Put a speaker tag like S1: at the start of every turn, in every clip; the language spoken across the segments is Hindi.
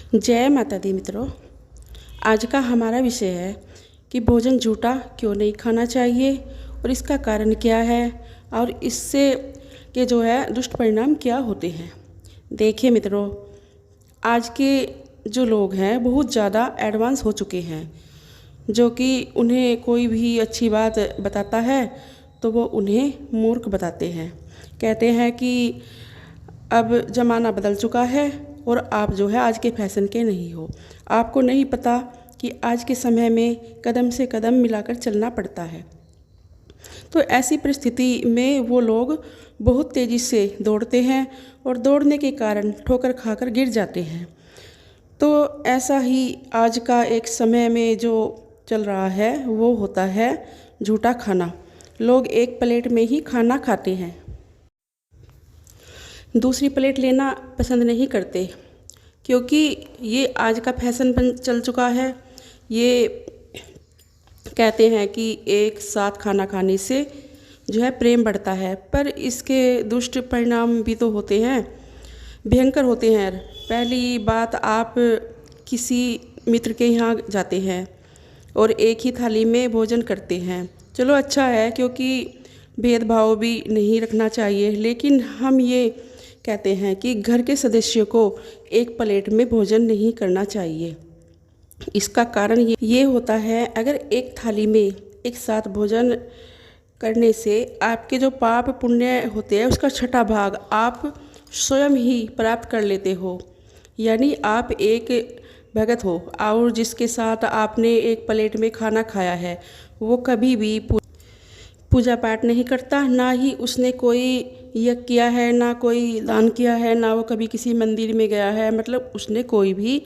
S1: जय माता दी मित्रों। आज का हमारा विषय है कि भोजन झूठा क्यों नहीं खाना चाहिए और इसका कारण क्या है और इससे के जो है दुष्ट परिणाम क्या होते हैं। देखिए मित्रों, आज के जो लोग हैं बहुत ज़्यादा एडवांस हो चुके हैं, जो कि उन्हें कोई भी अच्छी बात बताता है तो वो उन्हें मूर्ख बताते हैं। कहते हैं कि अब ज़माना बदल चुका है और आप जो है आज के फैशन के नहीं हो। आपको नहीं पता कि आज के समय में कदम से कदम मिलाकर चलना पड़ता है। तो ऐसी परिस्थिति में वो लोग बहुत तेज़ी से दौड़ते हैं और दौड़ने के कारण ठोकर खाकर गिर जाते हैं। तो ऐसा ही आज का एक समय में जो चल रहा है वो होता है झूठा खाना। लोग एक प्लेट में ही खाना खाते हैं, दूसरी प्लेट लेना पसंद नहीं करते, क्योंकि ये आज का फैशन बन चल चुका है। ये कहते हैं कि एक साथ खाना खाने से जो है प्रेम बढ़ता है, पर इसके दुष्ट परिणाम भी तो होते हैं, भयंकर होते हैं। पहली बात, आप किसी मित्र के यहाँ जाते हैं और एक ही थाली में भोजन करते हैं। चलो अच्छा है, क्योंकि भेदभाव भी नहीं रखना चाहिए, लेकिन हम ये कहते हैं कि घर के सदस्यों को एक प्लेट में भोजन नहीं करना चाहिए। इसका कारण ये होता है, अगर एक थाली में एक साथ भोजन करने से आपके जो पाप पुण्य होते हैं उसका छठा भाग आप स्वयं ही प्राप्त कर लेते हो। यानी आप एक भगत हो और जिसके साथ आपने एक प्लेट में खाना खाया है वो कभी भी पूजा पाठ नहीं करता, ना ही उसने कोई यज्ञ किया है, ना कोई दान किया है, ना वो कभी किसी मंदिर में गया है। मतलब उसने कोई भी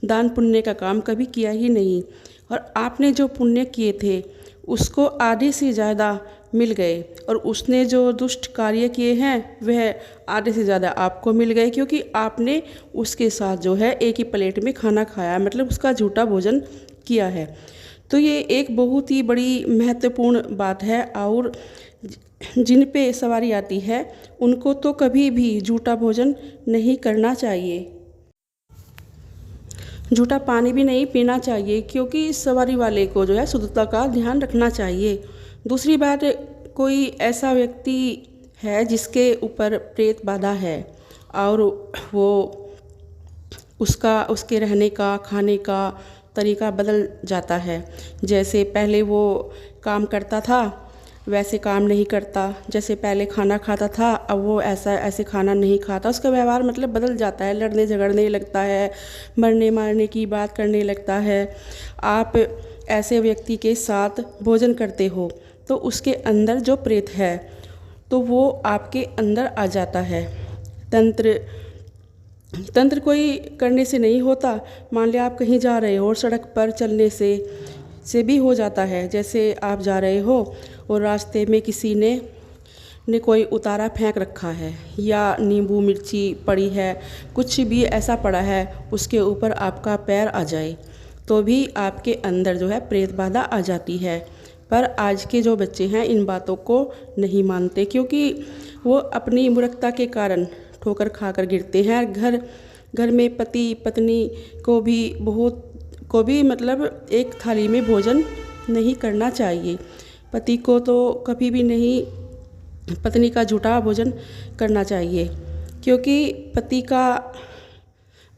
S1: दान पुण्य का काम कभी किया ही नहीं, और आपने जो पुण्य किए थे उसको आधे से ज़्यादा मिल गए, और उसने जो दुष्ट कार्य किए हैं वह आधे से ज़्यादा आपको मिल गए, क्योंकि आपने उसके साथ जो है एक ही प्लेट में खाना खाया, मतलब उसका झूठा भोजन किया है। तो ये एक बहुत ही बड़ी महत्वपूर्ण बात है, और जिन पे सवारी आती है उनको तो कभी भी झूठा भोजन नहीं करना चाहिए। झूठा पानी भी नहीं पीना चाहिए, क्योंकि सवारी वाले को जो है शुद्धता का ध्यान रखना चाहिए। दूसरी बात, कोई ऐसा व्यक्ति है जिसके ऊपर प्रेत बाधा है और वो उसके रहने का खाने का तरीका बदल जाता है। जैसे पहले वो काम करता था वैसे काम नहीं करता, जैसे पहले खाना खाता था अब वो ऐसे खाना नहीं खाता, उसका व्यवहार मतलब बदल जाता है, लड़ने झगड़ने लगता है, मरने मारने की बात करने लगता है। आप ऐसे व्यक्ति के साथ भोजन करते हो तो उसके अंदर जो प्रेत है तो वो आपके अंदर आ जाता है। तंत्र कोई करने से नहीं होता। मान लिया आप कहीं जा रहे हो और सड़क पर चलने से भी हो जाता है। जैसे आप जा रहे हो और रास्ते में किसी ने कोई उतारा फेंक रखा है, या नींबू मिर्ची पड़ी है, कुछ भी ऐसा पड़ा है, उसके ऊपर आपका पैर आ जाए तो भी आपके अंदर जो है प्रेत बाधा आ जाती है। पर आज के जो बच्चे हैं इन बातों को नहीं मानते, क्योंकि वो अपनी मूर्खता के कारण ठोकर खाकर गिरते हैं। घर में पति पत्नी को भी मतलब एक थाली में भोजन नहीं करना चाहिए। पति को तो कभी भी नहीं पत्नी का झूठा भोजन करना चाहिए, क्योंकि पति का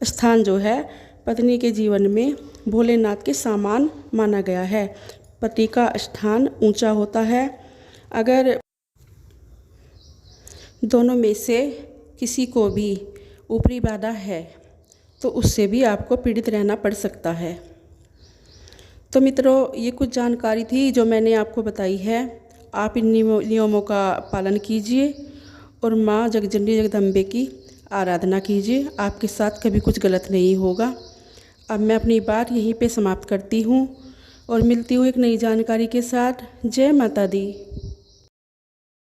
S1: स्थान जो है पत्नी के जीवन में भोलेनाथ के समान माना गया है। पति का स्थान ऊंचा होता है। अगर दोनों में से किसी को भी ऊपरी बाधा है तो उससे भी आपको पीड़ित रहना पड़ सकता है। तो मित्रों, ये कुछ जानकारी थी जो मैंने आपको बताई है। आप इन नियमों का पालन कीजिए और माँ जगजननी जगदम्बे की आराधना कीजिए। आपके साथ कभी कुछ गलत नहीं होगा। अब मैं अपनी बात यहीं पे समाप्त करती हूँ और मिलती हूँ एक नई जानकारी के साथ। जय माता दी।